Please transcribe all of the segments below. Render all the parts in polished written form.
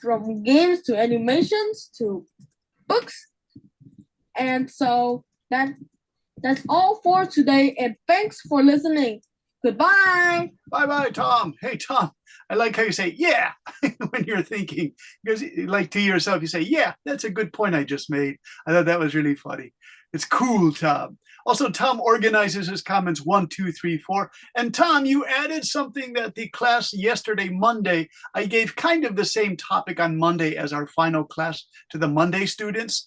from games to animations to books. And so that's all for today. And thanks for listening. Goodbye. Bye-bye, Tom. Hey, Tom, I like how you say, yeah, when you're thinking, because like to yourself, you say, yeah, that's a good point I just made. I thought that was really funny. It's cool, Tom. Also, Tom organizes his comments 1, 2, 3, 4. And Tom, you added something that the class yesterday, Monday, I gave kind of the same topic on Monday as our final class to the Monday students.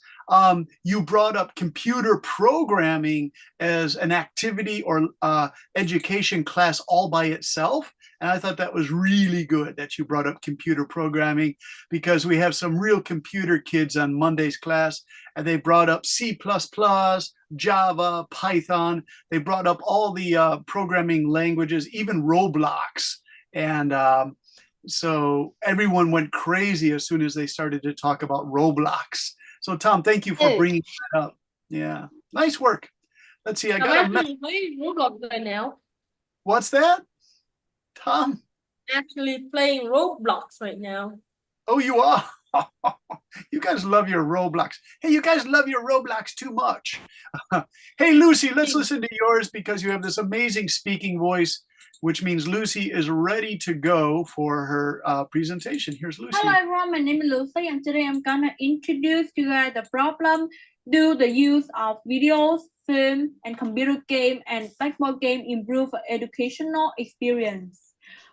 You brought up computer programming as an activity or education class all by itself. And I thought that was really good that you brought up computer programming, because we have some real computer kids on Monday's class, and they brought up C++, Java, Python. They brought up all the programming languages, even Roblox. And so everyone went crazy as soon as they started to talk about Roblox. So Tom, thank you for bringing that up. Yeah, nice work. Let's see, I got actually playing Roblox right now. What's that, Tom? Actually playing Roblox right now. Oh, you are? You guys love your Roblox. Hey, you guys love your Roblox too much. Hey, Lucy, let's listen to yours because you have this amazing speaking voice, which means Lucy is ready to go for her presentation. Here's Lucy. Hello, everyone. My name is Lucy, and today I'm going to introduce you guys the problem do the use of videos, film, and computer game and blackboard game improve educational experience.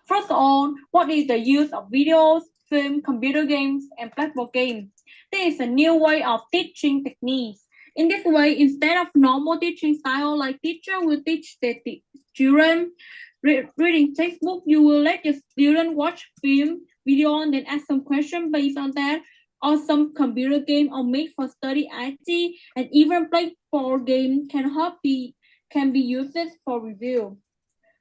First of all, what is the use of videos, film, computer games, and blackboard games? This is a new way of teaching techniques. In this way, instead of normal teaching style like teacher will teach the children reading textbook, you will let your student watch film, video, and then ask some questions based on that, or some computer game or made for study IT, and even blackboard game can be used for review.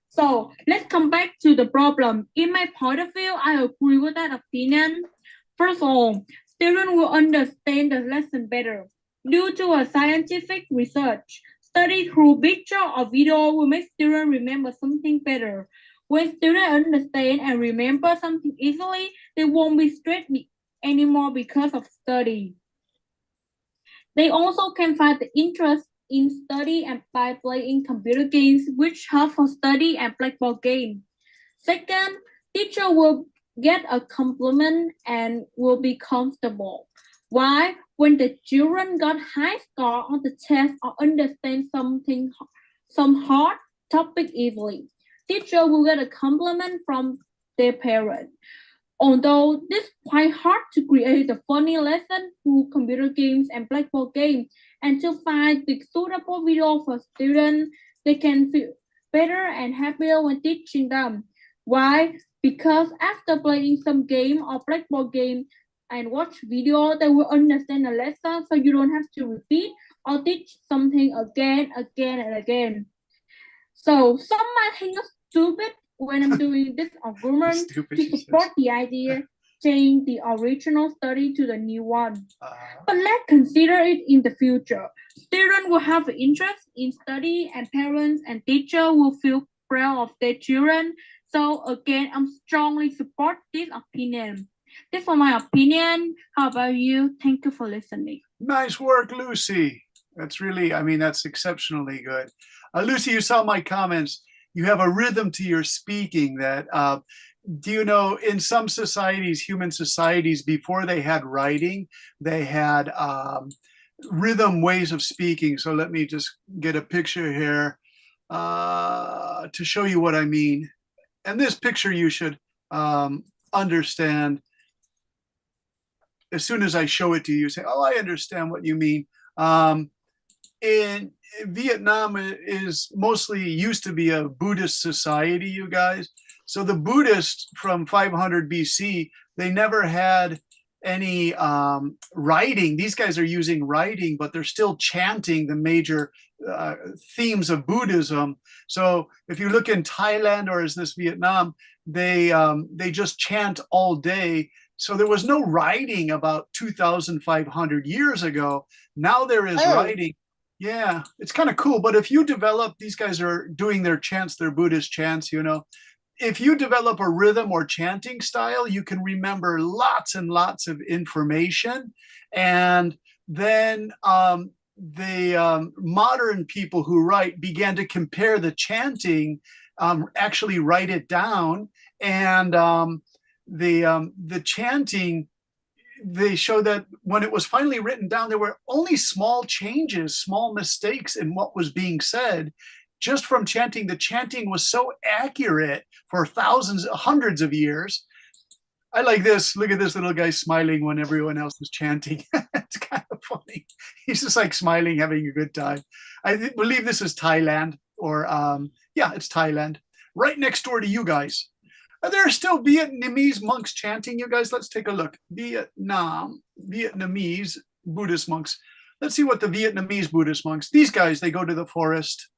So let's come back to the problem. In my point of view, I agree with that opinion. First of all, students will understand the lesson better. Due to a scientific research, study through picture or video will make students remember something better. When students understand and remember something easily, they won't be stressed anymore because of study. They also can find the interest in study and by playing computer games, which help for study and blackboard game. Second, teacher will get a compliment and will be comfortable. Why? When the children got high score on the test or understand some hard topic easily, teacher will get a compliment from their parent. Although this is quite hard to create a funny lesson through computer games and blackboard games, and to find the suitable video for students, they can feel better and happier when teaching them. Why? Because after playing some game or blackboard game and watch video, they will understand the lesson, so you don't have to repeat or teach something again, and again. So some might think it's stupid when I'm doing this argument to support the idea, change the original study to the new one. But let's consider it in the future. Students will have interest in study, and parents and teachers will feel proud of their children. So again, I'm strongly support this opinion. This was my opinion. How about you? Thank you for listening. Nice work, Lucy. That's really, I mean, that's exceptionally good. Lucy, you saw my comments. You have a rhythm to your speaking that, do you know, in some societies, human societies, before they had writing, they had rhythm ways of speaking. So let me just get a picture here to show you what I mean. And this picture you should understand. As soon as I show it to you, you say, oh, I understand what you mean. In Vietnam is mostly used to be a Buddhist society, you guys. So the Buddhists from 500 BC, they never had any writing. These guys are using writing, but they're still chanting the major themes of Buddhism. So if you look in Thailand or is this Vietnam, they just chant all day. So there was no writing about 2,500 years ago. Now there is writing. Yeah, it's kind of cool. But if you develop, these guys are doing their chants, their Buddhist chants, you know. if you develop a rhythm or chanting style, you can remember lots and lots of information. And then the modern people who write began to compare the chanting, actually write it down, and the chanting, they show that when it was finally written down, there were only small changes, small mistakes in what was being said just from chanting. The chanting was so accurate for thousands, hundreds of years. I like this. Look at this little guy smiling when everyone else is chanting. It's kind of funny. He's just like smiling, having a good time. I believe this is Thailand, or yeah, it's Thailand, right next door to you guys. Are there still Vietnamese monks chanting, you guys? Let's take a look. Vietnamese Buddhist monks. Let's see what the Vietnamese Buddhist monks, these guys, they go to the forest.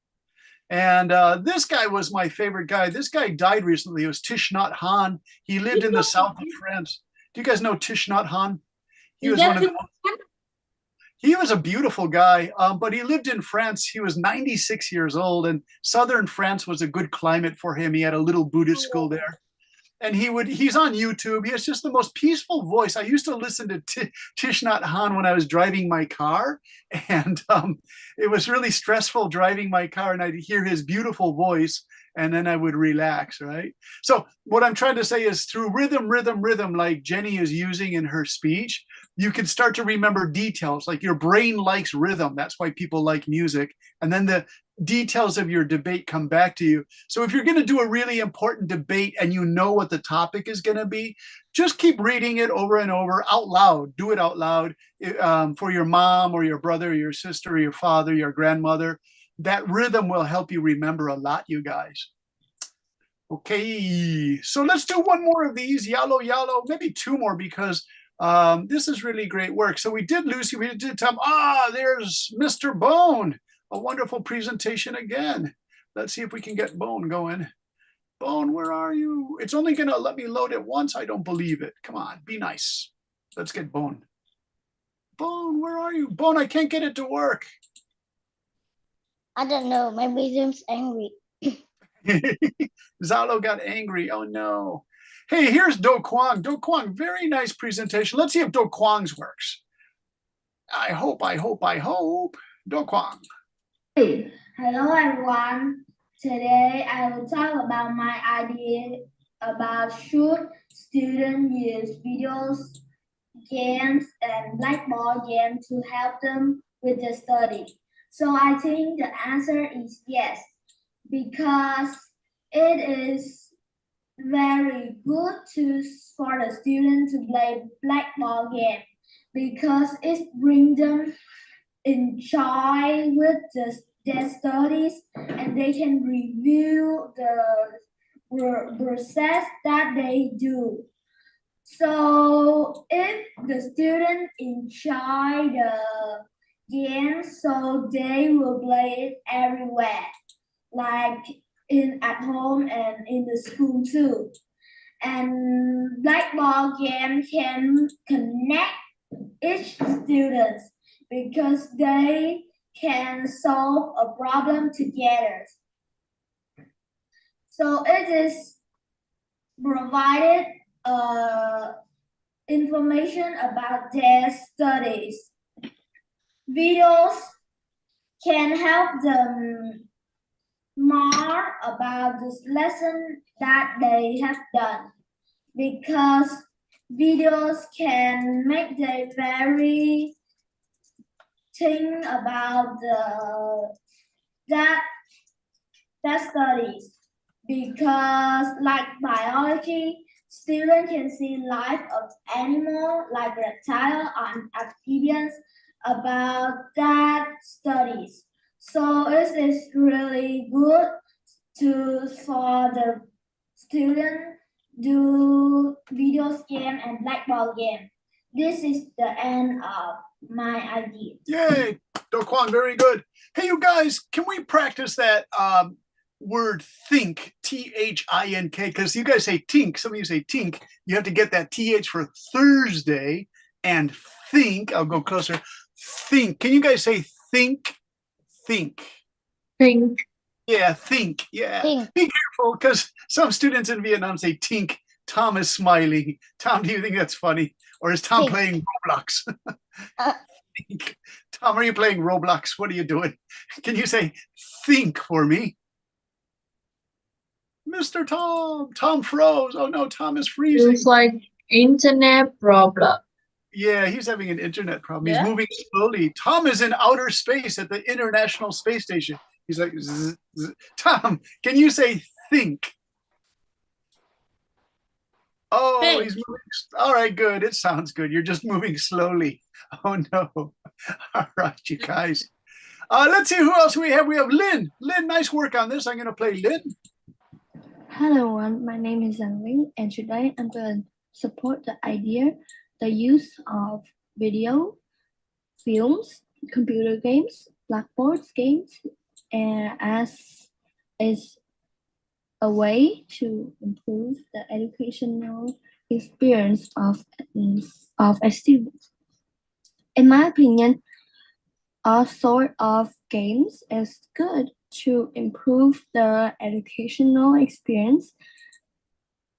And this guy was my favorite guy. This guy died recently. It was Thich Nhat Hanh. He lived in the south of France. Do you guys know Thich Nhat Hanh? He was one of the He was a beautiful guy, but he lived in France. He was 96 years old, and southern France was a good climate for him. He had a little Buddhist school there. And he's on YouTube. He has just the most peaceful voice. I used to listen to Thich Nhat Hanh when I was driving my car, and it was really stressful driving my car, and I'd hear his beautiful voice, and then I would relax, right? So what I'm trying to say is, through rhythm, like Jenny is using in her speech, you can start to remember details. Like your brain likes rhythm. That's why people like music. And then the details of your debate come back to you. So if you're going to do a really important debate and you know what the topic is going to be, just keep reading it over and over out loud. Do it out loud for your mom or your brother or your sister or your father, your grandmother. That rhythm will help you remember a lot, you guys. Okay, so let's do one more of these. Yalo, maybe two more, because this is really great work. So we did Lucy, we did Tom. There's Mr. Bone. A wonderful presentation again. Let's see if we can get Bone going. Bone, where are you? It's only going to let me load it once. I don't believe it. Come on, be nice. Let's get Bone. Bone, where are you? Bone, I can't get it to work. I don't know. My rhythm's angry. Zalo got angry. Oh, no. Hey, here's Do Kwang. Do Kwang, very nice presentation. Let's see if Do Kwang's works. I hope. Do Kwang. Hello everyone. Today I will talk about my idea about should students use videos, games, and blackboard games to help them with their study. So I think the answer is yes, because it is very good for the student to play blackboard game, because it brings them enjoy with their studies, and they can review the process that they do. So if the student enjoy the game, so they will play it everywhere, like at home and in the school too. And blackboard game can connect each student, because they can solve a problem together. So it is provided information about their studies. Videos can help them more about this lesson that they have done, because videos can make them very think about that studies, because like biology, students can see life of animal like reptile and amphibians about that studies. So it is really good for the student do video game and blackboard game. This is the end of my idea. Yay, Do Kwang, very good. Hey, you guys, can we practice that word think, T-H-I-N-K? Because you guys say tink, some of you say tink. You have to get that T-H for Thursday, and think, I'll go closer, think. Can you guys say think? Think. Think. Yeah, think. Yeah. Think. Be careful because some students in Vietnam say tink. Tom is smiling. Tom, do you think that's funny? Or is Tom Think. playing Roblox? Uh, Think. Tom, are you playing Roblox? What are you doing? Can you say think for me? Mr. Tom. Tom froze. Oh no, Tom is freezing. Feels like internet problem. Yeah, he's having an internet problem. He's Yeah. moving slowly. Tom is in outer space at the International Space Station. He's like, zzz, zzz. Tom, can you say think? Oh, Think. he's moving. All right, good. It sounds good. You're just moving slowly. Oh no. All right, you guys. Let's see who else we have. We have Lynn. Lynn, nice work on this. I'm going to play Lynn. Hello everyone, my name is Ling, and today I'm going to support the idea, the use of video, films, computer games, blackboards games, and as is a way to improve the educational experience of a student. In my opinion, all sort of games is good to improve the educational experience,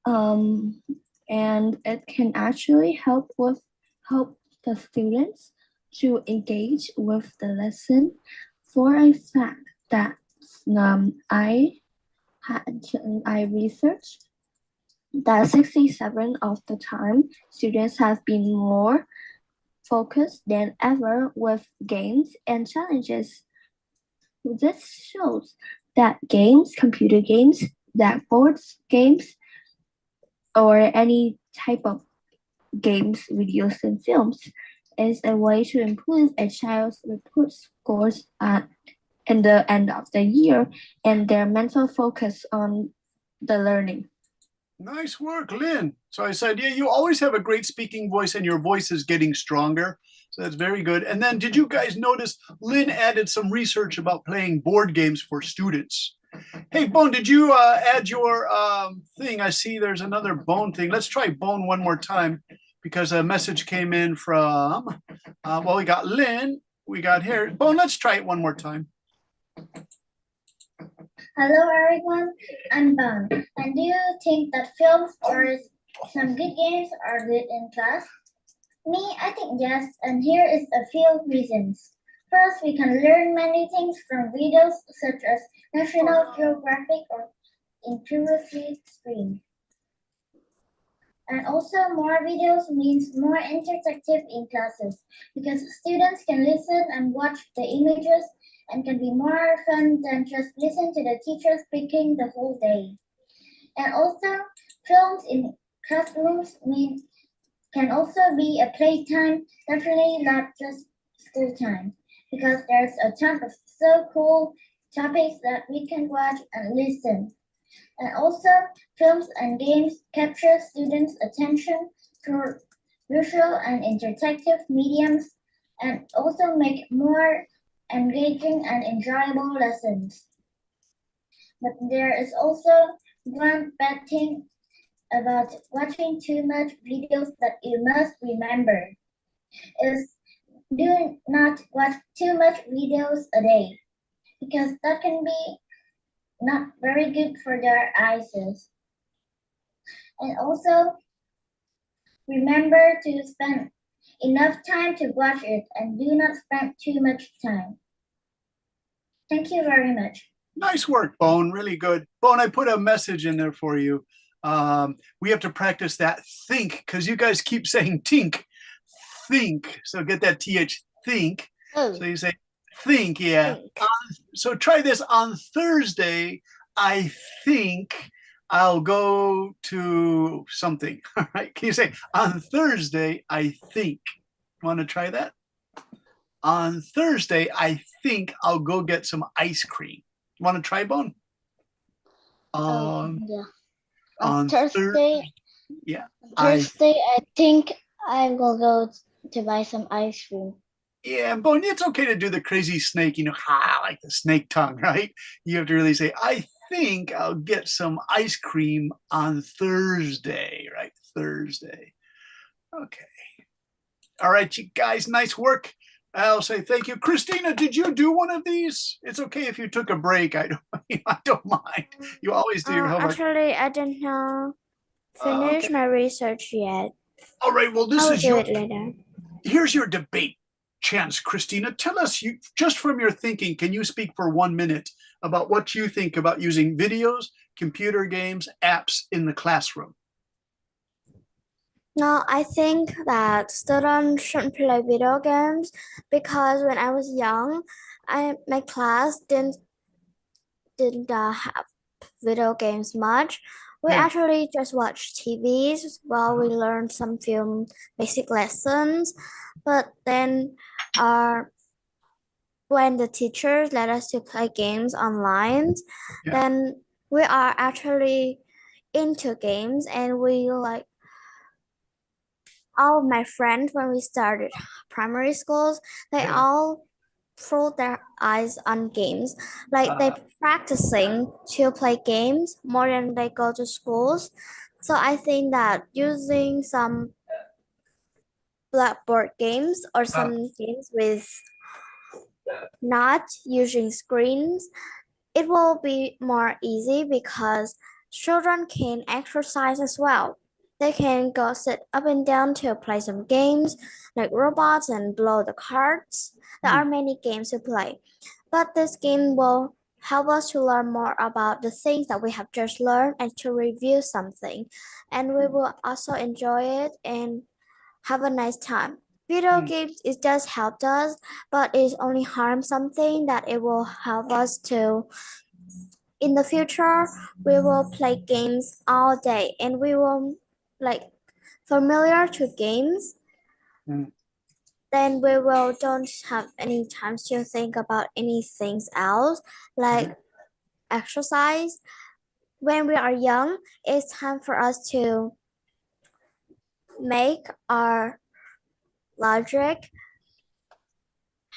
and it can actually help the students to engage with the lesson. For a fact that I researched that 67 of the time students have been more focused than ever with games and challenges. This shows that games, computer games, blackboards games, or any type of games, videos, and films is a way to improve a child's report scores in the end of the year and their mental focus on the learning. Nice work, Lynn. So I said, yeah, you always have a great speaking voice and your voice is getting stronger. So that's very good. And then did you guys notice Lynn added some research about playing board games for students? Hey, Bone, did you add your thing? I see there's another Bone thing. Let's try Bone one more time because a message came in from, well, we got Lynn, we got here. Bone, let's try it one more time. Hello everyone, I'm Ban. And do you think that films or some good games are good in class? Me, I think yes, and here is a few reasons. First, we can learn many things from videos such as National Geographic or in previously screen. And also more videos means more interactive in classes because students can listen and watch the images and can be more fun than just listen to the teacher speaking the whole day. And also, films in classrooms can also be a playtime, definitely not just school time, because there's a ton of so cool topics that we can watch and listen. And also, films and games capture students' attention through visual and interactive mediums and also make more engaging and enjoyable lessons. But there is also one bad thing about watching too much videos that you must remember is do not watch too much videos a day because that can be not very good for their eyes. And also remember to spend enough time to watch it and do not spend too much time. Thank you very much. Nice work, Bone. Really good. Bone, I put a message in there for you. We have to practice that think because you guys keep saying tink. Think. So get that TH, think. Oh. So you say think, yeah. Think. So try this on Thursday. I think I'll go to something. All right. Can you say on Thursday, I think? Want to try that? On Thursday, I think I'll go get some ice cream. Want to try, Bone? Yeah. On Thursday, yeah. Thursday, I think I will go to buy some ice cream. Yeah, Bone, it's okay to do the crazy snake, like the snake tongue, right? You have to really say, I think I'll get some ice cream on Thursday, right? Thursday. Okay. All right, you guys, nice work. I'll say thank you. Christina, did you do one of these? It's okay if you took a break. I don't, I don't mind. You always do. How about? Actually, I didn't Okay. finish my research yet. All right. Well, I this will is do your, it later. here's your debate chance, Christina. Tell us, you just from your thinking, can you speak for 1 minute about what you think about using videos, computer games, apps in the classroom? No, I think that students shouldn't play video games because when I was young, my class didn't have video games much. We Yeah. actually just watched TVs while we learned some film basic lessons. But then when the teachers let us to play games online, Yeah. then we are actually into games and we like all of my friends when we started primary schools, they Yeah. all throw their eyes on games. Like they practicing to play games more than they go to schools. So I think that using some blackboard games or some games with not using screens, it will be more easy because children can exercise as well. They can go sit up and down to play some games like robots and blow the cards. There are many games to play, but this game will help us to learn more about the things that we have just learned and to review something. And we will also enjoy it and have a nice time. Video games, it does help us, but it only harm something that it will help us to in the future we will play games all day and we will like familiar to games. Then we will don't have any time to think about anything else like exercise. When we are young, it's time for us to make our logic,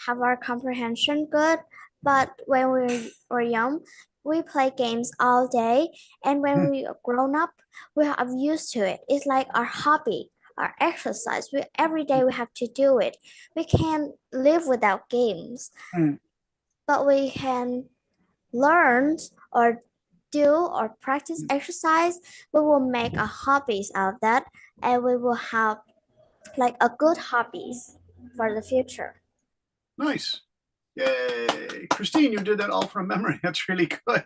have our comprehension good. But when we're young, we play games all day. And when we are grown up, we are used to it. It's like our hobby, our exercise. Every day we have to do it. We can't live without games. But we can learn or do or practice exercise. We will make a hobbies out of that and we will have like a good hobbies for the future. Nice. Yay. Christine, you did that all from memory. That's really good.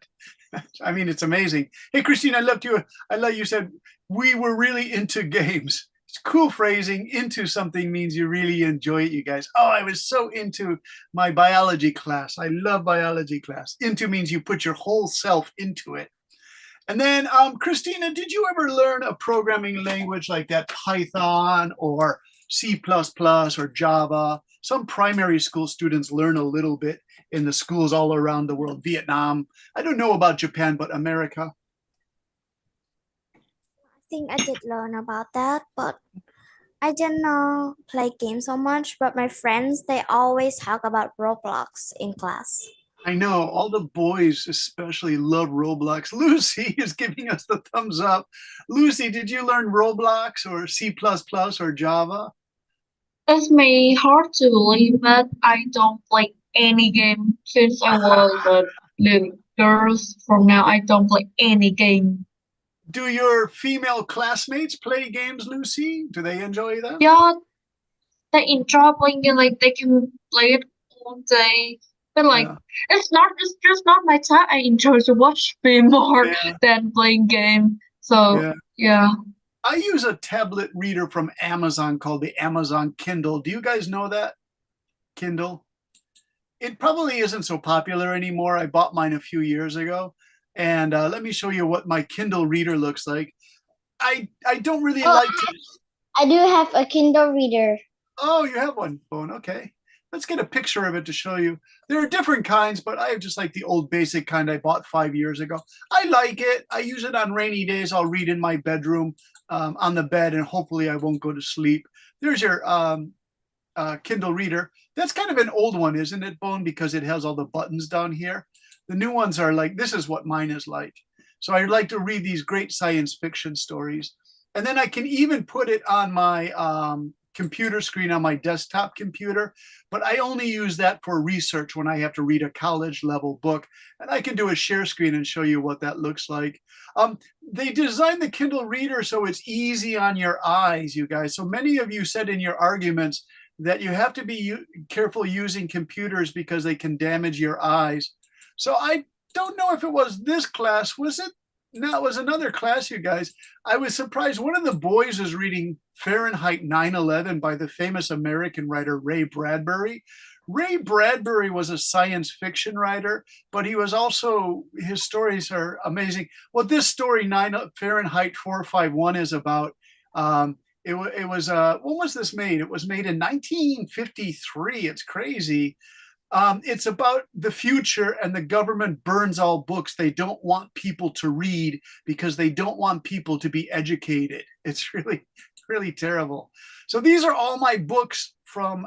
I mean, it's amazing. Hey, Christine, I loved you. I love you said we were really into games. It's cool phrasing. Into something means you really enjoy it, you guys. Oh, I was so into my biology class. I love biology class. Into means you put your whole self into it. And then, Christina, did you ever learn a programming language like that, Python or C++ or Java? Some primary school students learn a little bit in the schools all around the world, Vietnam. I don't know about Japan, but America. I think I did learn about that, but I didn't play games so much. But my friends, they always talk about Roblox in class. I know all the boys especially love Roblox. Lucy is giving us the thumbs up. Lucy, did you learn Roblox or C++ or Java? It's may hard to believe that I don't play any game since I was a little girl. From now, I don't play any game. Do your female classmates play games, Lucy? Do they enjoy them? Yeah, they enjoy playing it. Like they can play it all day. But like, it's just not my time. I enjoy to watch film more than playing game. So yeah. I use a tablet reader from Amazon called the Amazon Kindle. Do you guys know that? Kindle? It probably isn't so popular anymore. I bought mine a few years ago. And let me show you what my Kindle reader looks like. I don't really like to. I do have a Kindle reader. Oh, you have one phone. Okay. Let's get a picture of it to show you. There are different kinds, but I just like the old basic kind I bought 5 years ago. I like it. I use it on rainy days. I'll read in my bedroom on the bed, and hopefully I won't go to sleep. There's your Kindle reader. That's kind of an old one, isn't it, Bone? Because it has all the buttons down here. The new ones are like, this is what mine is like. So I like to read these great science fiction stories. And then I can even put it on my computer screen on my desktop computer, but I only use that for research when I have to read a college level book. And I can do a share screen and show you what that looks like. They designed the Kindle Reader so it's easy on your eyes, you guys. So many of you said in your arguments that you have to be careful using computers because they can damage your eyes. So I don't know if it was this class, was it? No, it was another class, you guys. I was surprised. One of the boys was reading Fahrenheit 9/11 by the famous American writer Ray Bradbury. Ray Bradbury was a science fiction writer, but he was also, his stories are amazing. What this story, Fahrenheit 451, is about, it was, when was this made? It was made in 1953. It's crazy. It's about the future, and the government burns all books they don't want people to read because they don't want people to be educated. It's really, really terrible. So these are all my books from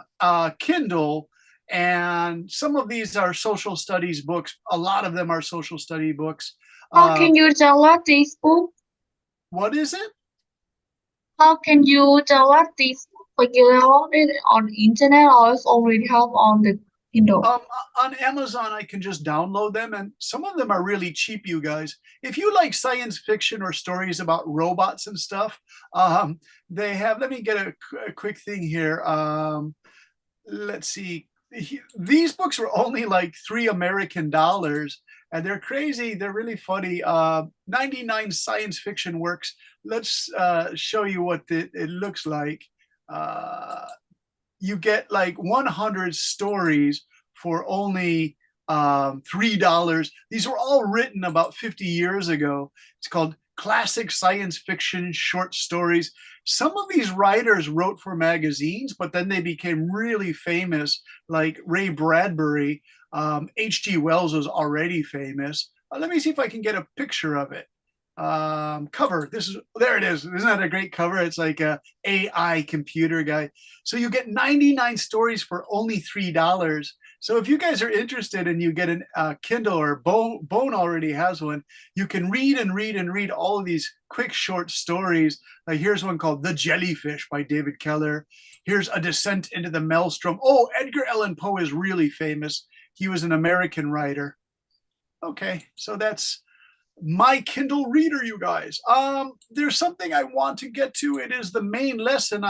Kindle, and some of these are social studies books. A lot of them are social study books. How can you download this book? What is it? How can you download this book? Like you download it on the internet, or it's already have on the Kindle? On Amazon, I can just download them, and some of them are really cheap, you guys. If you like science fiction or stories about robots and stuff, they have, let me get a quick thing here. Let's see. These books were only like $3 American, and they're crazy. They're really funny. 99 science fiction works. Let's show you what it looks like. You get like 100 stories for only $3. These were all written about 50 years ago. It's called Classic Science Fiction Short Stories. Some of these writers wrote for magazines, but then they became really famous, like Ray Bradbury. H.G. Wells was already famous. Let me see if I can get a picture of it. Cover. There it is. Isn't that a great cover? It's like a AI computer guy. So you get 99 stories for only $3. So if you guys are interested and you get a Kindle, or Bone already has one, you can read and read and read all of these quick short stories. Like here's one called The Jellyfish by David Keller. Here's A Descent into the Maelstrom. Oh, Edgar Allan Poe is really famous. He was an American writer. Okay, so that's my Kindle Reader, you guys. There's something I want to get to. It is the main lesson.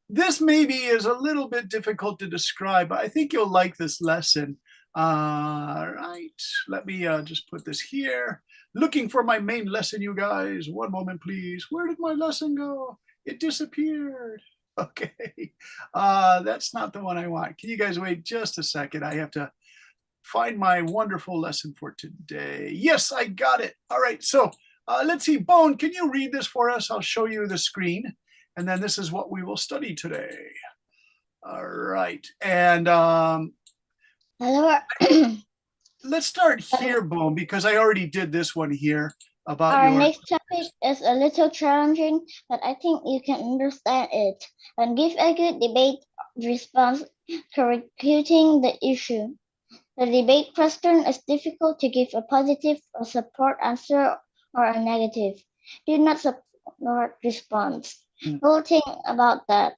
This maybe is a little bit difficult to describe, but I think you'll like this lesson. All right, let me just put this here. Looking for my main lesson, you guys. One moment, please. Where did my lesson go? It disappeared. Okay, that's not the one I want. Can you guys wait just a second? I have to find my wonderful lesson for today. Yes, I got it. All right, so let's see. Bone, can you read this for us? I'll show you the screen, and then this is what we will study today. All right, and Hello. let's start here, Bone, because I already did this one here about Our your... next topic is a little challenging, but I think you can understand it and give a good debate response correcting the issue. The debate question is difficult to give a positive or support answer or a negative. Do not support response. We'll think about that.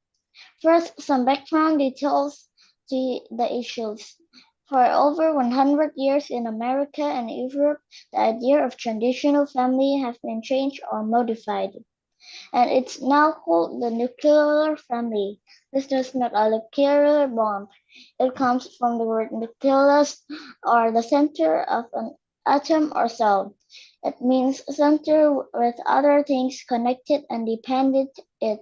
First, some background details to the issues. For over 100 years in America and Europe, the idea of traditional family has been changed or modified, and it's now called the nuclear family. This is not a nuclear bomb. It comes from the word nucleus, or the center of an atom or cell. It means center with other things connected and dependent it.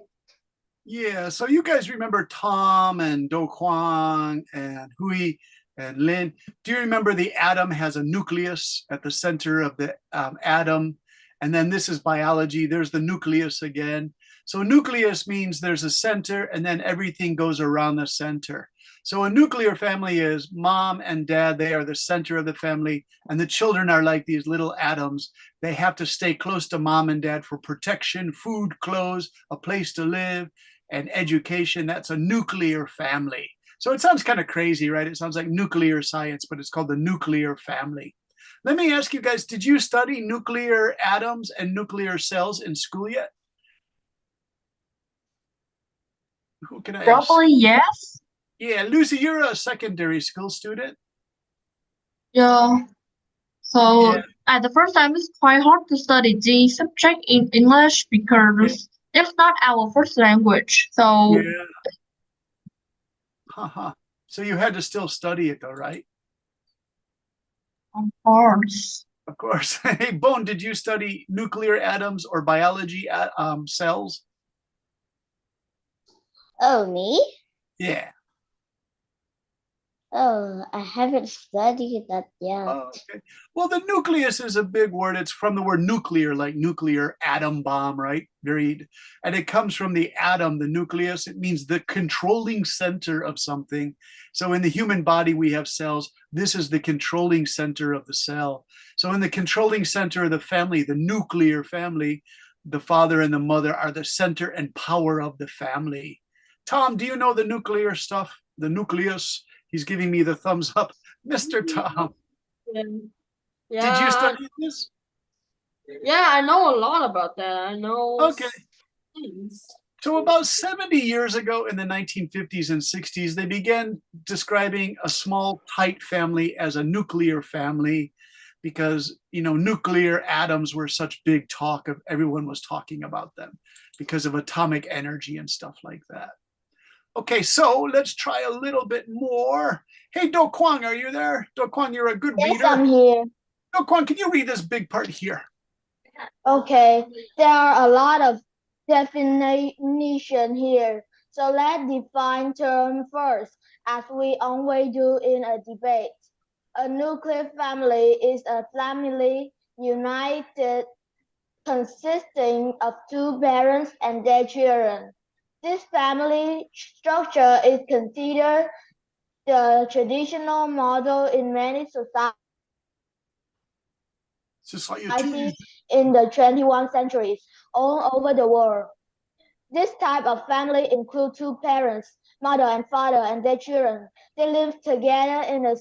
Yeah, so you guys remember Tom and Do Kwang and Hui and Lin. Do you remember the atom has a nucleus at the center of the atom? And then this is biology. There's the nucleus again. So nucleus means there's a center, and then everything goes around the center. So a nuclear family is mom and dad. They are the center of the family, and the children are like these little atoms. They have to stay close to mom and dad for protection, food, clothes, a place to live, and education. That's a nuclear family. So it sounds kind of crazy, right? It sounds like nuclear science, but it's called the nuclear family. Let me ask you guys, did you study nuclear atoms and nuclear cells in school yet? Who can I ask? Probably yes. Yeah, Lucy, you're a secondary school student. Yeah. So Yeah. at the first time, it's quite hard to study the subject in English because it's not our first language. So Yeah. Haha. So you had to still study it though, right? of course. Of course. Hey, Bone, did you study nuclear atoms or biology cells? Oh, me? Yeah. Oh, I haven't studied that yet. Oh, okay. Well, the nucleus is a big word. It's from the word nuclear, like nuclear atom bomb, right? And it comes from the atom, the nucleus. It means the controlling center of something. So in the human body, we have cells. This is the controlling center of the cell. So in the controlling center of the family, the nuclear family, the father and the mother are the center and power of the family. Tom, do you know the nuclear stuff? The nucleus? He's giving me the thumbs up. Mr. Tom, Yeah. did you study this? Yeah, I know a lot about that. I know Okay. things. So about 70 years ago in the 1950s and 60s, they began describing a small, tight family as a nuclear family because, nuclear atoms were such big talk of everyone was talking about them because of atomic energy and stuff like that. Okay, so let's try a little bit more. Hey, Do Kwang, are you there? Do Kwang, you're a good Yes, reader. I'm here. Do Kwang, can you read this big part here? Okay, there are a lot of definition here. So let's define term first, as we always do in a debate. A nuclear family is a family united consisting of two parents and their children. This family structure is considered the traditional model in many societies in the 21st century all over the world. This type of family includes two parents, mother and father, and their children. They live together in a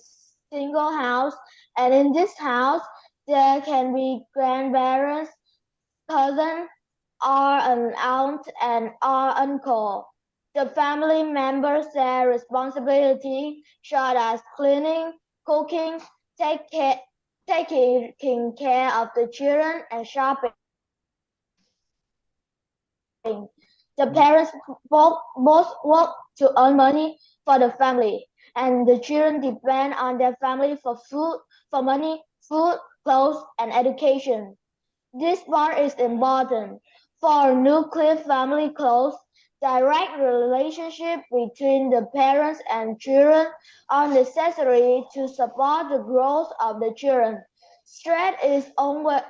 single house, and in this house, there can be grandparents, cousins, or an aunt and or uncle. The family members share responsibility such as cleaning, cooking, taking care of the children, and shopping. The parents both work to earn money for the family, and the children depend on their family for money, food, clothes, and education. This part is important. For nuclear family close, direct relationship between the parents and children are necessary to support the growth of the children. Stress is almost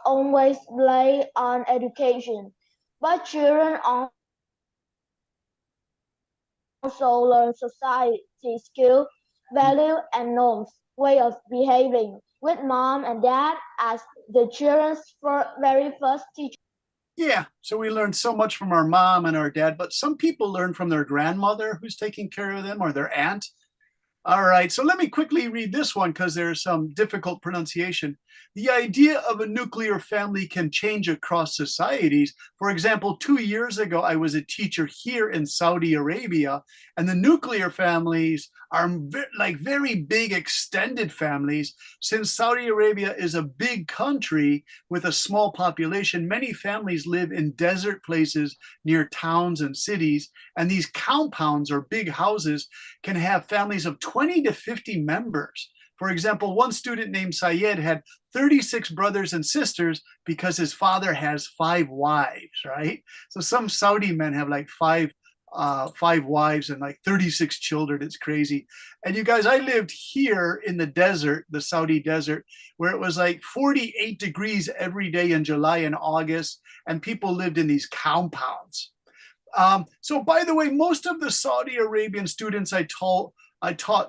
always laid on education, but children also learn society skills, value, and norms, way of behaving with mom and dad as the children's very first teacher. Yeah, so we learn so much from our mom and our dad, but some people learn from their grandmother who's taking care of them or their aunt. All right, so let me quickly read this one because there's some difficult pronunciation. The idea of a nuclear family can change across societies. For example, 2 years ago, I was a teacher here in Saudi Arabia, and the nuclear families are like very big extended families. Since Saudi Arabia is a big country with a small population, many families live in desert places near towns and cities, and these compounds or big houses can have families of 20 to 50 members. For example, one student named Syed had 36 brothers and sisters because his father has 5 wives, right? So some Saudi men have like five wives and like 36 children. It's crazy. And you guys, I lived here in the desert, the Saudi desert, where it was like 48 degrees every day in July and August, and people lived in these compounds. So by the way, most of the Saudi Arabian students I taught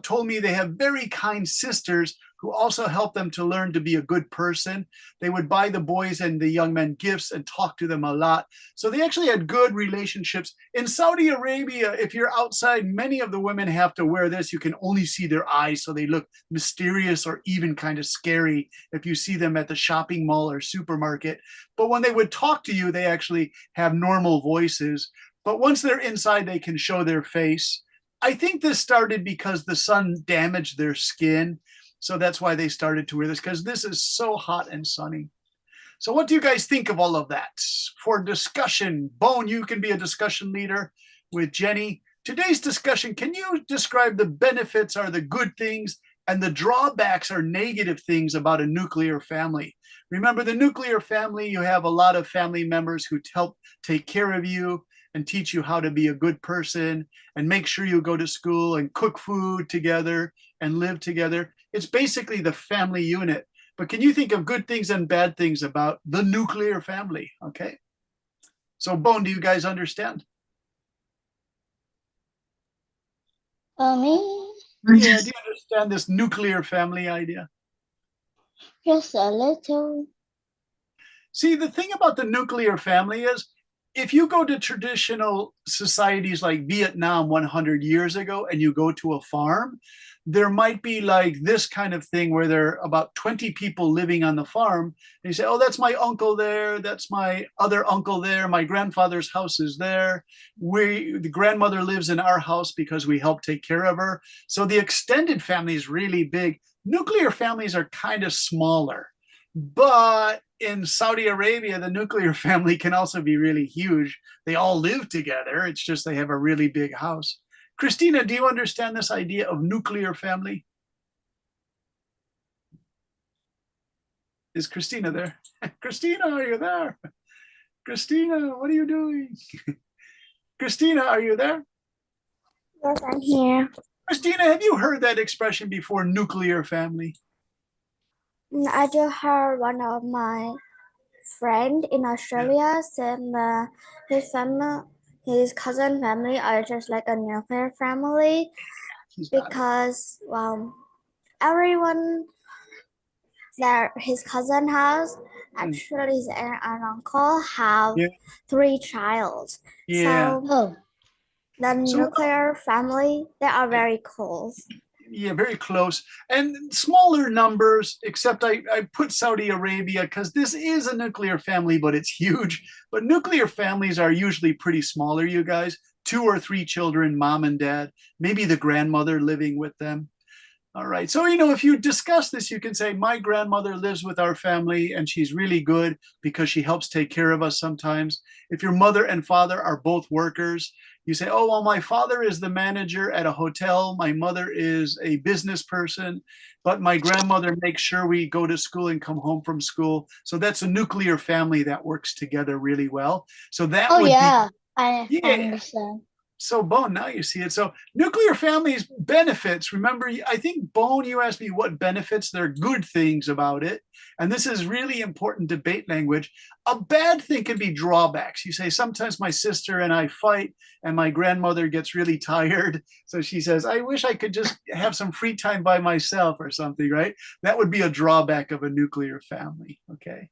told me they have very kind sisters who also help them to learn to be a good person. They would buy the boys and the young men gifts and talk to them a lot. So they actually had good relationships. In Saudi Arabia, if you're outside, many of the women have to wear this. You can only see their eyes, so they look mysterious or even kind of scary if you see them at the shopping mall or supermarket. But when they would talk to you, they actually have normal voices. but once they're inside, they can show their face. I think this started because the sun damaged their skin. So that's why they started to wear this, because this is so hot and sunny. So what do you guys think of all of that? For discussion, Bone, you can be a discussion leader with Jenny. Today's discussion, can you describe the benefits are the good things and the drawbacks are negative things about a nuclear family? Remember, the nuclear family, you have a lot of family members who help take care of you and teach you how to be a good person and make sure you go to school and cook food together and live together. It's basically the family unit. But can you think of good things and bad things about the nuclear family? Okay. So, Bone, do you guys understand? Me? Yeah, do you understand this nuclear family idea? Just a little. See, the thing about the nuclear family is if you go to traditional societies like Vietnam 100 years ago and you go to a farm, there might be like this kind of thing where there are about 20 people living on the farm. And you say, oh, that's my uncle there. That's my other uncle there. My grandfather's house is there. The grandmother lives in our house because we help take care of her. So the extended family is really big. Nuclear families are kind of smaller. But in Saudi Arabia, the nuclear family can also be really huge. They all live together. It's just they have a really big house. Christina, do you understand this idea of nuclear family? Is Christina there? Christina, are you there? Christina, what are you doing? Christina, are you there? Yes, I'm here. Christina, have you heard that expression before, nuclear family? I just heard one of my friend in Australia said his family, his cousin family are just like a nuclear family because everyone that his cousin has actually his aunt and uncle have 3 childs. Yeah. So the nuclear family, they are very close. Yeah, very close. And smaller numbers, except I put Saudi Arabia because this is a nuclear family, but it's huge. But nuclear families are usually pretty smaller, you guys. 2 or 3 children, mom and dad, maybe the grandmother living with them. All right. So, if you discuss this, you can say, my grandmother lives with our family and she's really good because she helps take care of us sometimes. If your mother and father are both workers, you say, oh, well, my father is the manager at a hotel. My mother is a business person, but my grandmother makes sure we go to school and come home from school. So that's a nuclear family that works together really well. So that would be. I understand. So, Bone, now you see it. So nuclear families benefits. Remember, I think, Bone, you asked me what benefits. There are good things about it. And this is really important debate language. A bad thing can be drawbacks. You say, sometimes my sister and I fight and my grandmother gets really tired. So she says, I wish I could just have some free time by myself or something, right? That would be a drawback of a nuclear family, okay?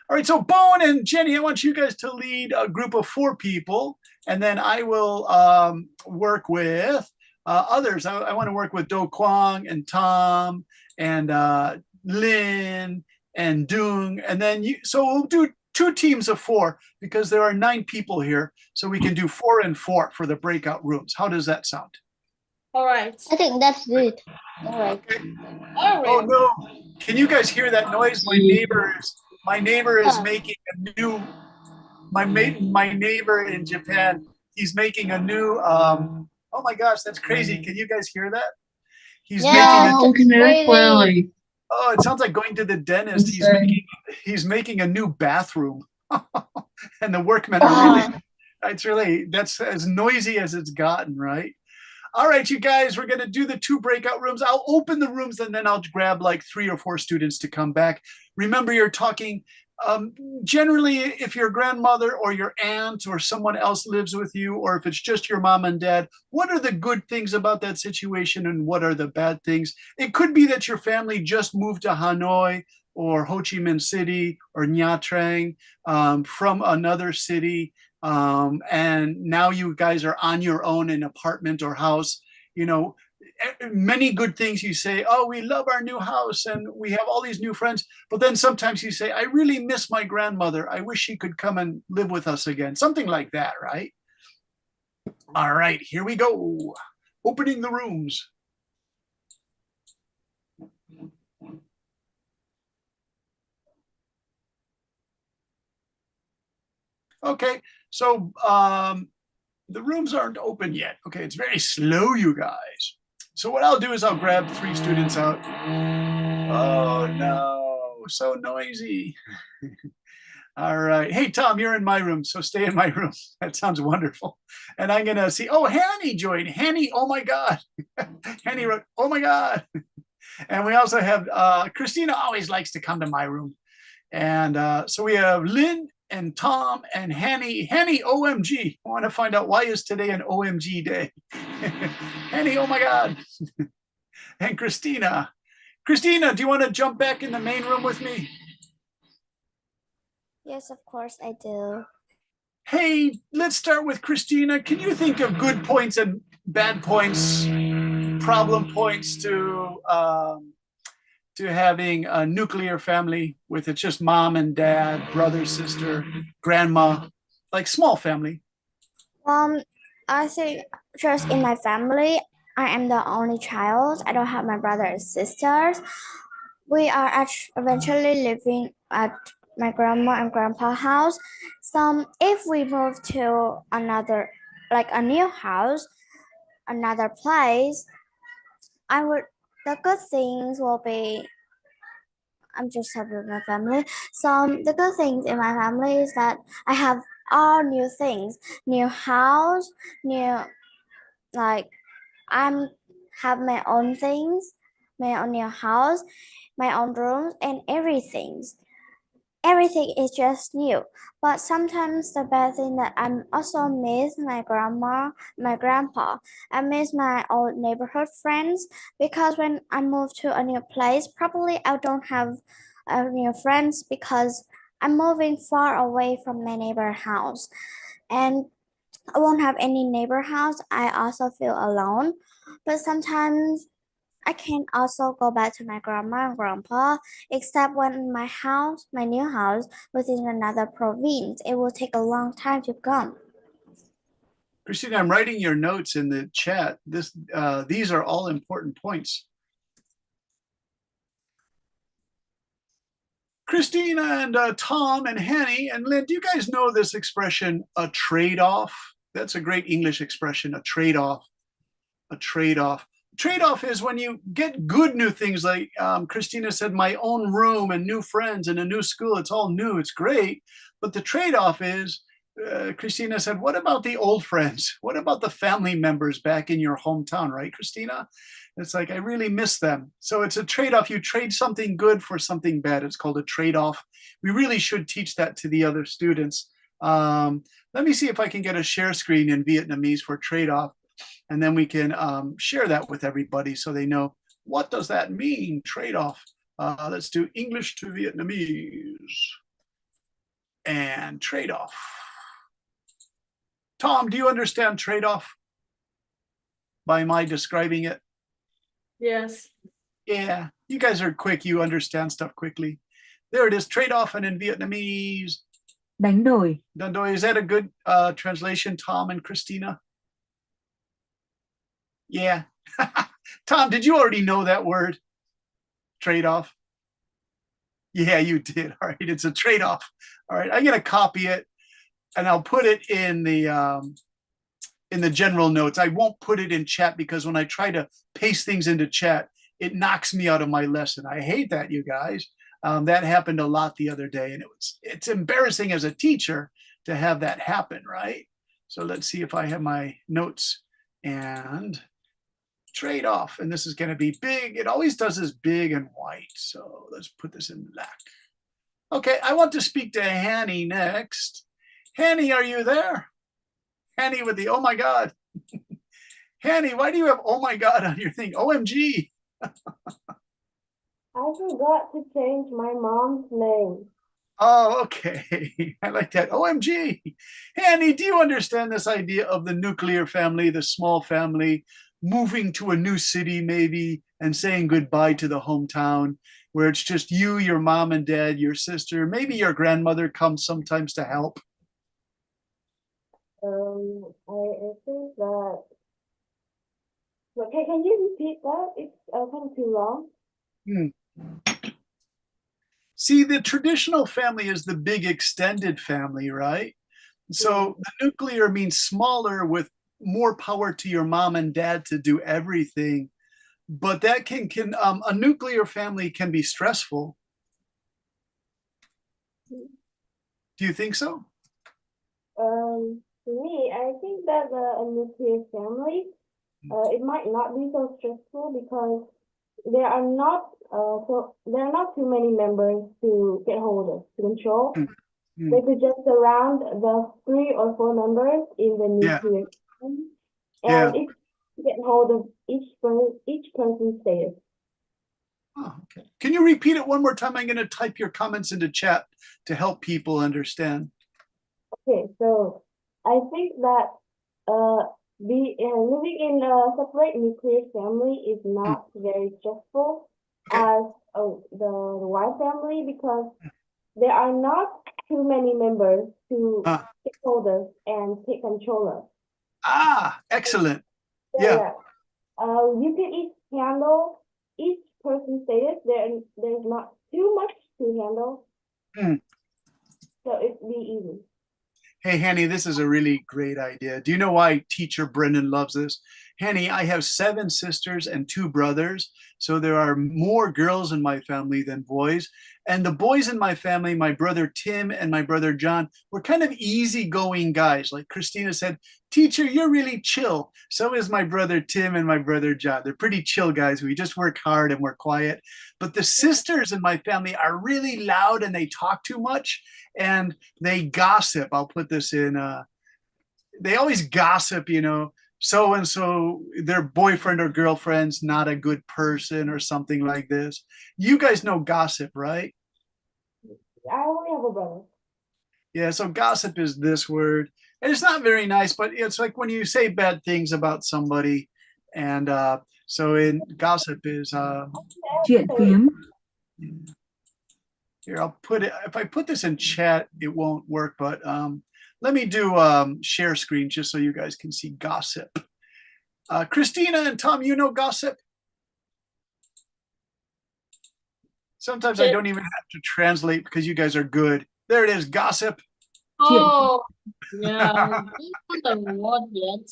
All right, so Bone and Jenny, I want you guys to lead a group of 4 people, and then I will work with others. I want to work with Do Kwang and Tom and Lynn and Dung, and then so we'll do 2 teams of 4 because there are 9 people here, so we can do 4 and 4 for the breakout rooms. How does that sound? All right. I think that's good. All right. Okay. Oh no! Can you guys hear that noise? My neighbor is making a new. My neighbor in Japan. He's making a new. Oh my gosh, that's crazy! Can you guys hear that? He's making. Clearly. Oh, it sounds like going to the dentist. He's making a new bathroom, and the workmen are really. That's as noisy as it's gotten, right? All right, you guys, we're going to do the 2 breakout rooms. I'll open the rooms and then I'll grab like 3 or 4 students to come back. Remember, you're talking generally if your grandmother or your aunt or someone else lives with you, or if it's just your mom and dad, what are the good things about that situation and what are the bad things? It could be that your family just moved to Hanoi or Ho Chi Minh City or Nha Trang from another city. And now you guys are on your own in apartment or house, many good things you say, oh, we love our new house and we have all these new friends. But then sometimes you say, I really miss my grandmother. I wish she could come and live with us again. Something like that, right? All right, here we go. Opening the rooms. Okay, so the rooms aren't open yet. Okay, it's very slow, you guys. So what I'll do is I'll grab 3 students out. Oh no, so noisy. All right. Hey, Tom, you're in my room, so stay in my room. That sounds wonderful. And I'm going to see, oh, Hanny joined. Hanny, oh my God. Hanny wrote, oh my God. And we also have, Christina always likes to come to my room. And so we have Lynn and Tom and Hanny. Hanny, OMG. I want to find out, why is today an OMG day? Hanny, oh my God. And Christina. Christina, do you want to jump back in the main room with me? Yes, of course I do. Hey, let's start with Christina. Can you think of good points and bad points, problem points to having a nuclear family with it's just mom and dad, brother, sister, grandma, like small family? I think just in my family, I am the only child. I don't have my brother and sisters. We are eventually living at my grandma and grandpa house. If we move to another, like a new house, another place, the good things will be, I'm just happy with my family. The good things in my family is that I have all new things, new house, new, like, I'm have my own things, my own new house, my own rooms, and everything. Everything is just new. But sometimes the bad thing that I also miss my grandma, my grandpa. I miss my old neighborhood friends because when I move to a new place, probably I don't have new friends because I'm moving far away from my neighbor house. And I won't have any neighbor house. I also feel alone. But sometimes I can also go back to my grandma and grandpa, except when my house, my new house, was in another province. It will take a long time to come. Christina, I'm writing your notes in the chat. These are all important points. Christina and Tom and Hanny and Lynn, do you guys know this expression, a trade-off? That's a great English expression, a trade-off. A trade-off. Trade-off is when you get good new things, like Christina said, my own room and new friends and a new school. It's all new. It's great. But the trade-off is, Christina said, what about the old friends? What about the family members back in your hometown, right, Christina? It's like, I really miss them. So it's a trade-off. You trade something good for something bad. It's called a trade-off. We really should teach that to the other students. Let me see if I can get a share screen in Vietnamese for trade-off. And then we can share that with everybody so they know, what does that mean, trade-off? Let's do English to Vietnamese and trade-off. Tom, do you understand trade-off by my describing it? Yes. Yeah, you guys are quick. You understand stuff quickly. There it is, trade-off, and in Vietnamese. Đánh đổi. Đánh đổi. Is that a good translation, Tom and Christina? Yeah. Tom, did you already know that word? Trade-off? Yeah, you did. All right, it's a trade-off. All right, I'm going to copy it and I'll put it in the general notes. I won't put it in chat because when I try to paste things into chat, it knocks me out of my lesson. I hate that, you guys. That happened a lot the other day, and it's embarrassing as a teacher to have that happen, right? So let's see if I have my notes and trade-off, and this is going to be big. It always does this big and white, so let's put this in black. Okay, I want to speak to Hanny next. Hanny, are you there? Hanny with the oh my God. Hanny, why do you have oh my God on your thing? OMG. I forgot to change my mom's name. Oh, okay. I like that. OMG. Hanny, do you understand this idea of the nuclear family, the small family, moving to a new city maybe and saying goodbye to the hometown where it's just you, your mom and dad, your sister, maybe your grandmother comes sometimes to help? I think that. Okay, can you repeat that? It's kind of too long. Hmm. See, the traditional family is the big extended family, right? So the nuclear means smaller with more power to your mom and dad to do everything. But that can a nuclear family can be stressful. Do you think so? For me, I think that a nuclear family, it might not be so stressful because there are not too many members to get hold of, to control. They could just surround the 3 or 4 members in the Yeah. nuclear family, Yeah. and it get hold of each person's status. Oh, okay. Can you repeat it one more time? I'm going to type your comments into chat to help people understand. Okay, so I think that living in a separate nuclear family is not very stressful as the wife family because there are not too many members to take hold of and take control of. Ah, excellent. So, Yeah. you can each handle each person's status. There's not too much to handle, so it'd be easy. Hey, Hanny, this is a really great idea. Do you know why teacher Brendan loves this? Hanny, I have 7 sisters and 2 brothers. So there are more girls in my family than boys. And the boys in my family, my brother Tim and my brother John, were kind of easygoing guys. Like Christina said, teacher, you're really chill. So is my brother Tim and my brother John. They're pretty chill guys. We just work hard and we're quiet. But the sisters in my family are really loud and they talk too much. And they gossip. I'll put this in. They always gossip, so and so, their boyfriend or girlfriend's not a good person or something like this. You guys know gossip, right? I only have a brother. Yeah, so gossip is this word. And it's not very nice, but it's like when you say bad things about somebody. And so in gossip is Chuyện phiếm. Here, I'll put it, if I put this in chat, it won't work, but let me do share screen just so you guys can see gossip. Christina and Tom, you know gossip? Sometimes I don't even have to translate because you guys are good. There it is, gossip. Oh, yeah. Not the word yet.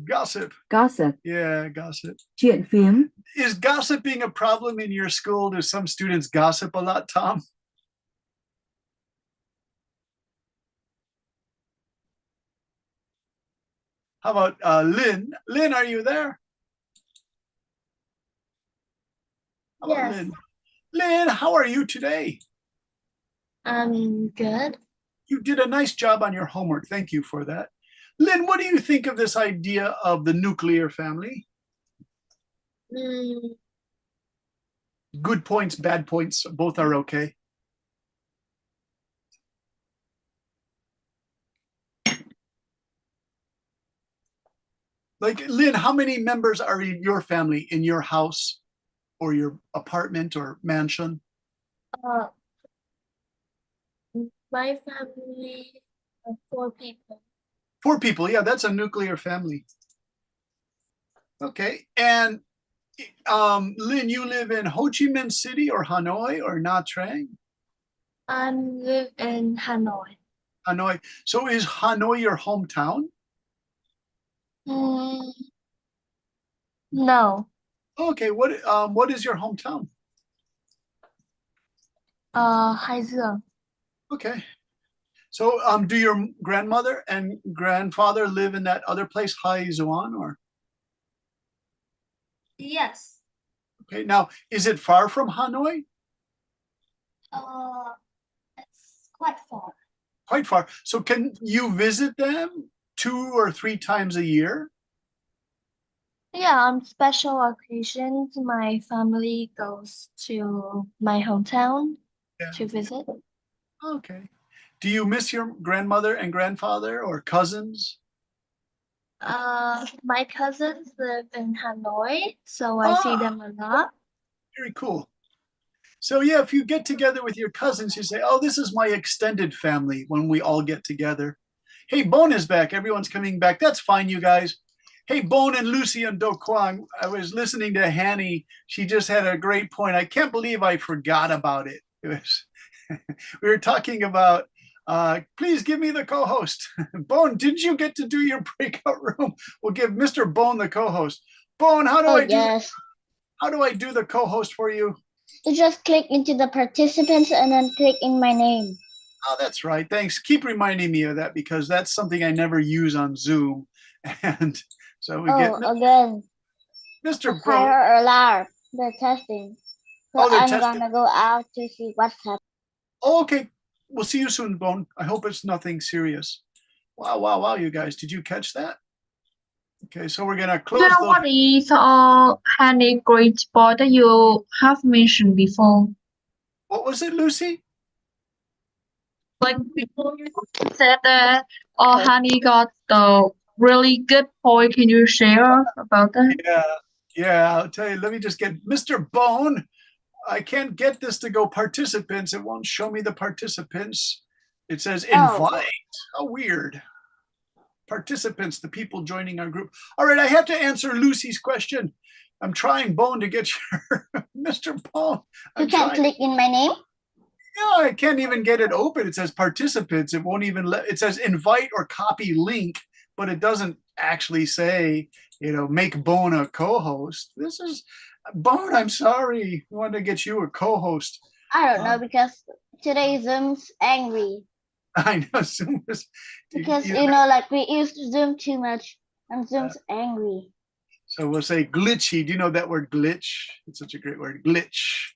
Gossip. Gossip. Yeah, gossip. Chuyện phiếm. Is gossiping a problem in your school? Do some students gossip a lot, Tom? How about Lynn? Lynn, are you there? How about Yes. Lynn? Lynn, how are you today? I'm good. You did a nice job on your homework. Thank you for that. Lynn, what do you think of this idea of the nuclear family? Good points, bad points, both are okay. Like, Lynn, how many members are in your family, in your house or your apartment or mansion? My family of 4 people. 4 people, yeah, that's a nuclear family. Okay, and Lynn, you live in Ho Chi Minh City or Hanoi or Nha Trang? I live in Hanoi. Hanoi. So is Hanoi your hometown? No. Okay, what is your hometown? Hải Dương. Okay. So do your grandmother and grandfather live in that other place, Hai Zuan, or? Yes. Okay, now is it far from Hanoi? It's quite far. Quite far. So can you visit them 2 or 3 times a year? Yeah, on special occasions, my family goes to my hometown to visit. Okay. Do you miss your grandmother and grandfather or cousins? My cousins live in Hanoi, so I see them a lot. Very cool. So yeah, if you get together with your cousins, you say, oh, this is my extended family when we all get together. Hey, Bone is back. Everyone's coming back. That's fine, you guys. Hey, Bone and Lucy and Do Kwang. I was listening to Hanny. She just had a great point. I can't believe I forgot about it. It was we were talking about please give me the co-host. Bone, didn't you get to do your breakout room? We'll give Mr. Bone the co-host. Bone, how do I do yes. how do I do the co-host for you? You just click into the participants and then click in my name. Oh, that's right. Thanks. Keep reminding me of that because that's something I never use on Zoom. And so we get again. Mr. Fire Bro. alarm. They're testing. So Oh, they're I'm testing. gonna go out to see what's happening. Oh, okay. We'll see you soon, Bone. I hope it's nothing serious. Wow, wow, wow, you guys. Did you catch that? Okay, so we're gonna close Yeah, what is any great sport that you have mentioned before? What was it, Lucy? Like before you said that Honey got the really good point. Can you share about that? Yeah, I'll tell you. Let me just get Mr. Bone. I can't get this to go participants. It won't show me the participants. It says invite. How weird. Participants, the people joining our group. All right, I have to answer Lucy's question. I'm trying, Bone, to get your Mr. Bone. You can't click in my name? No, I can't even get it open. It says participants. It won't even let, it says invite or copy link, but it doesn't actually say, make Bone a co-host. This is, Bone, I'm sorry. We wanted to get you a co-host. I don't know because today Zoom's angry. I know Zoom is. Because, like we used Zoom too much and Zoom's angry. So we'll say glitchy. Do you know that word glitch? It's such a great word, glitch.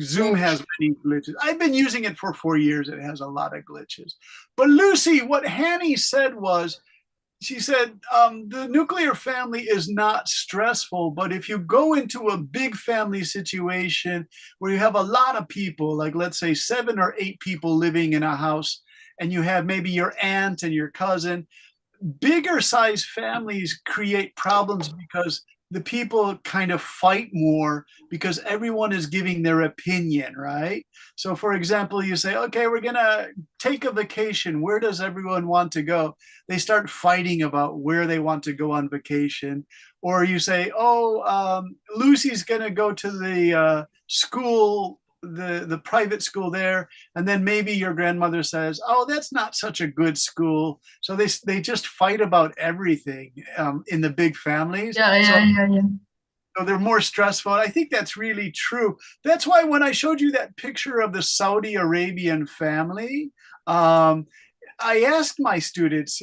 Zoom has many glitches. I've been using it for 4 years. It has a lot of glitches. But Lucy, what Hanny said was, she said, the nuclear family is not stressful, but if you go into a big family situation where you have a lot of people, like let's say 7 or 8 people living in a house, and you have maybe your aunt and your cousin, bigger size families create problems because the people kind of fight more because everyone is giving their opinion, right? So for example, you say, okay, we're gonna take a vacation. Where does everyone want to go? They start fighting about where they want to go on vacation. Or you say, Lucy's gonna go to the school, the private school there, and then maybe your grandmother says, oh, that's not such a good school. So they just fight about everything in the big families. Yeah. So they're more stressful. I think that's really true. That's why when I showed you that picture of the Saudi Arabian family, I asked my students,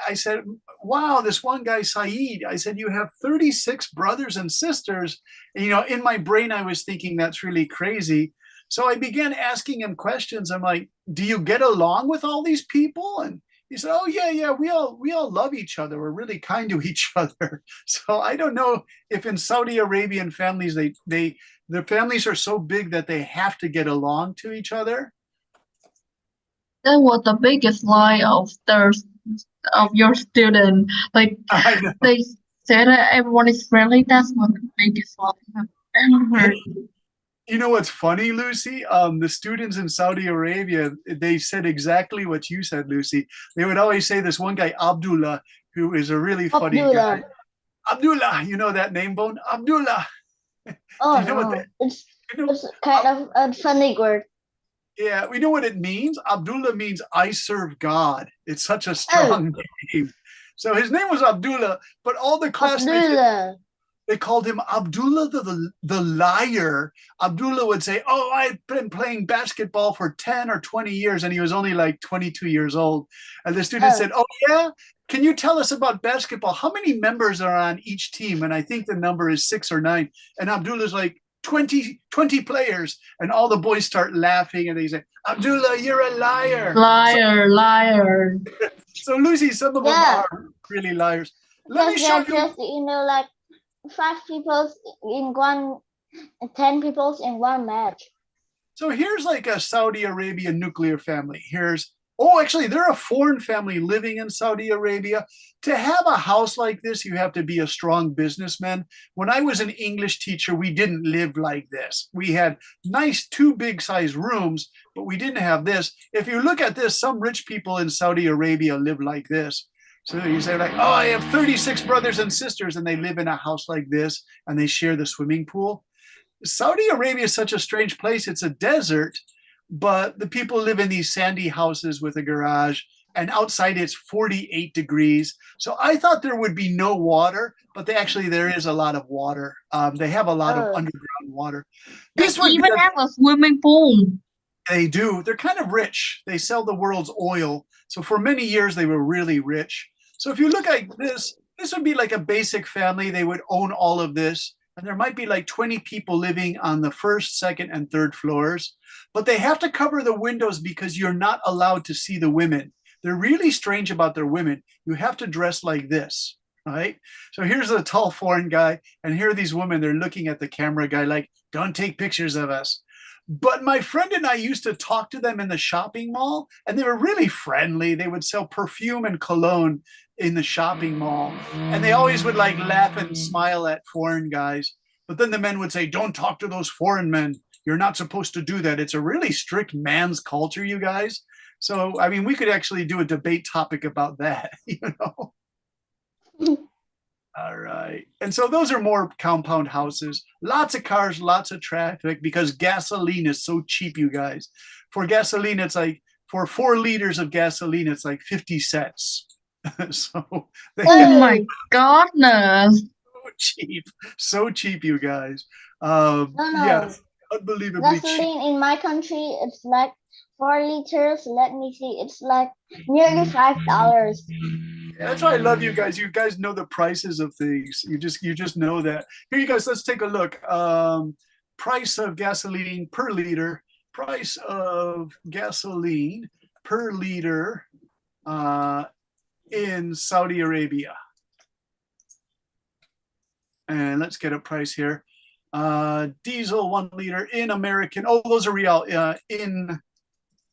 I said, wow, this one guy, Saeed, I said, you have 36 brothers and sisters. And, in my brain, I was thinking that's really crazy. So I began asking him questions. I'm like, do you get along with all these people? And he said, oh, yeah, we all love each other. We're really kind to each other. So I don't know if in Saudi Arabian families, their families are so big that they have to get along to each other. That was the biggest lie of your student. Like they said that everyone is friendly. That's what the biggest lie I've ever heard. You know what's funny, Lucy? The students in Saudi Arabia, they said exactly what you said, Lucy. They would always say this one guy, Abdullah, who is a really funny guy. Abdullah, you know that name, Bone? Abdullah. Oh, no. It's kind of a funny word. Yeah, we know what it means. Abdullah means I serve God. It's such a strong name. So his name was Abdullah, but all the classmates, they called him Abdullah the liar. Abdullah would say, oh, I've been playing basketball for 10 or 20 years, and he was only like 22 years old. And the student said, oh, yeah? Can you tell us about basketball? How many members are on each team? And I think the number is 6 or 9. And Abdullah's like, 20 players. And all the boys start laughing, and they say, Abdullah, you're a liar. Liar. So Lucy, some of them are really liars. Let me show you. Just, like 5 people in one, 10 people in one match. So here's like a Saudi Arabian nuclear family. Here's Oh, actually, they're a foreign family living in Saudi Arabia. To have a house like this, you have to be a strong businessman. When I was an English teacher, we didn't live like this. We had nice two big size rooms, but we didn't have this. If you look at this, some rich people in Saudi Arabia live like this. So you say like, oh, I have 36 brothers and sisters and they live in a house like this and they share the swimming pool. Saudi Arabia is such a strange place. It's a desert, but the people live in these sandy houses with a garage, and outside it's 48 degrees. So I thought there would be no water, but there is a lot of water. They have a lot of underground water. They even have a swimming pool. They do. They're kind of rich. They sell the world's oil. So for many years, they were really rich. So if you look like this would be like a basic family. They would own all of this. And there might be like 20 people living on the first, second, and third floors. But they have to cover the windows because you're not allowed to see the women. They're really strange about their women. You have to dress like this, right? So here's a tall foreign guy. And here are these women. They're looking at the camera guy like, don't take pictures of us. But my friend and I used to talk to them in the shopping mall, and they were really friendly. They would sell perfume and cologne in the shopping mall, and they always would like laugh and smile at foreign guys. But then the men would say, don't talk to those foreign men. You're not supposed to do that. It's a really strict man's culture, you guys. So, I mean, we could actually do a debate topic about that, you know? All right. And so those are more compound houses. Lots of cars, lots of traffic because gasoline is so cheap, you guys. For gasoline, it's like, for 4 liters of gasoline, it's like 50 cents. So oh my goodness. So cheap, you guys. No. Yeah, unbelievably Gasoline cheap. in my country, it's like 4 liters. Let me see. It's like nearly $5. That's why I love you guys. You guys know the prices of things. You just know that. Here, you guys, let's take a look. Price of gasoline per liter. Price of gasoline per liter in Saudi Arabia. And let's get a price here. Diesel 1 liter in American. Oh, those are real in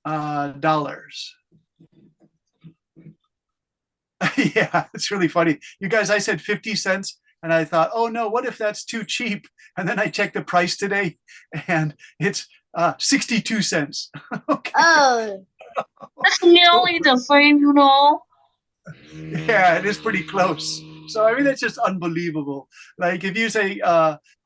dollars. Yeah, it's really funny. You guys, I said 50 cents and I thought, oh no, what if that's too cheap? And then I checked the price today and it's 62 cents. Okay. Oh. That's nearly the same, you know. Yeah, it is pretty close. So, I mean, it's just unbelievable. Like if you say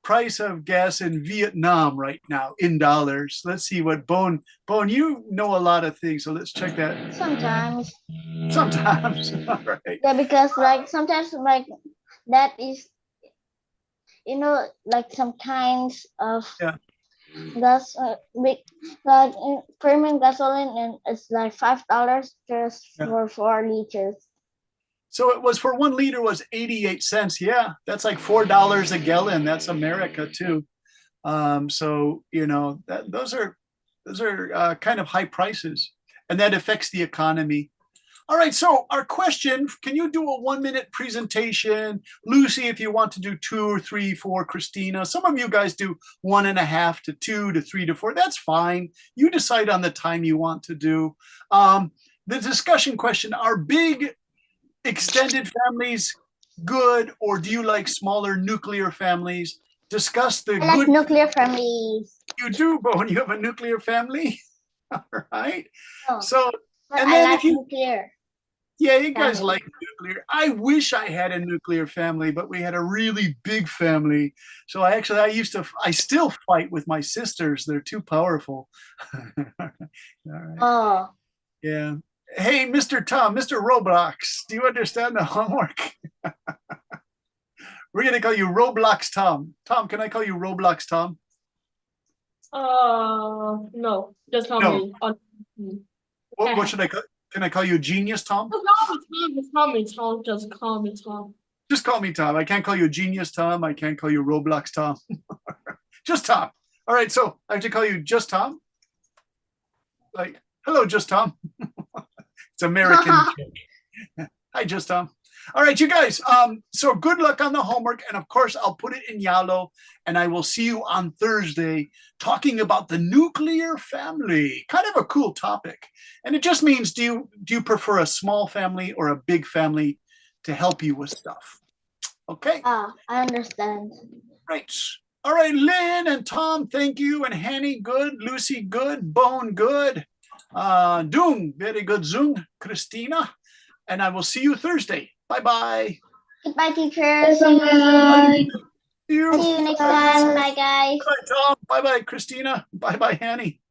price of gas in Vietnam right now in dollars, let's see what Bone, you know a lot of things. So let's check that. Sometimes. All right. Yeah, because like sometimes like that is, you know, like some kinds of gas, like premium gasoline, and it's like $5 just for 4 liters. So it was for 1 liter was 88 cents. Yeah, that's like $4 a gallon. That's America too. So you know those are kind of high prices, and that affects the economy. All right, so our question, can you do a 1-minute presentation? Lucy, if you want to do 2 or 3, 4, Christina. Some of you guys do 1.5 to 2 to 3 to 4. That's fine. You decide on the time you want to do. The discussion question, are big extended families good, or do you like smaller nuclear families? Discuss the I like nuclear families. You do, Bone. You have a nuclear family? All right. Oh, so, and then I like nuclear. Yeah, you guys like nuclear. I wish I had a nuclear family, but we had a really big family. So I still fight with my sisters. They're too powerful. All right. Oh. Yeah. Hey, Mr. Tom, Mr. Roblox, do you understand the homework? We're going to call you Roblox Tom. Tom, can I call you Roblox Tom? No, just call me. What should I call? Can I call you Genius Tom? Just call me Tom. Just call me Tom. Just call me Tom. I can't call you Genius Tom. I can't call you Roblox Tom. Just Tom. All right, so I have to call you Just Tom? Like, hello, Just Tom. It's American. Hi, Just Tom. All right, you guys. So good luck on the homework. And of course, I'll put it in yellow. And I will see you on Thursday talking about the nuclear family. Kind of a cool topic. And it just means, do you prefer a small family or a big family to help you with stuff? Okay. I understand. Great. All right, Lynn and Tom, thank you. And Hanny, good. Lucy, good. Bone, good. Dung, very good. Zung, Christina. And I will see you Thursday. Bye-bye. Goodbye, teachers. Bye. See you next time. Bye, guys. Bye-bye, Tom. Bye-bye, Christina. Bye-bye, Hanny.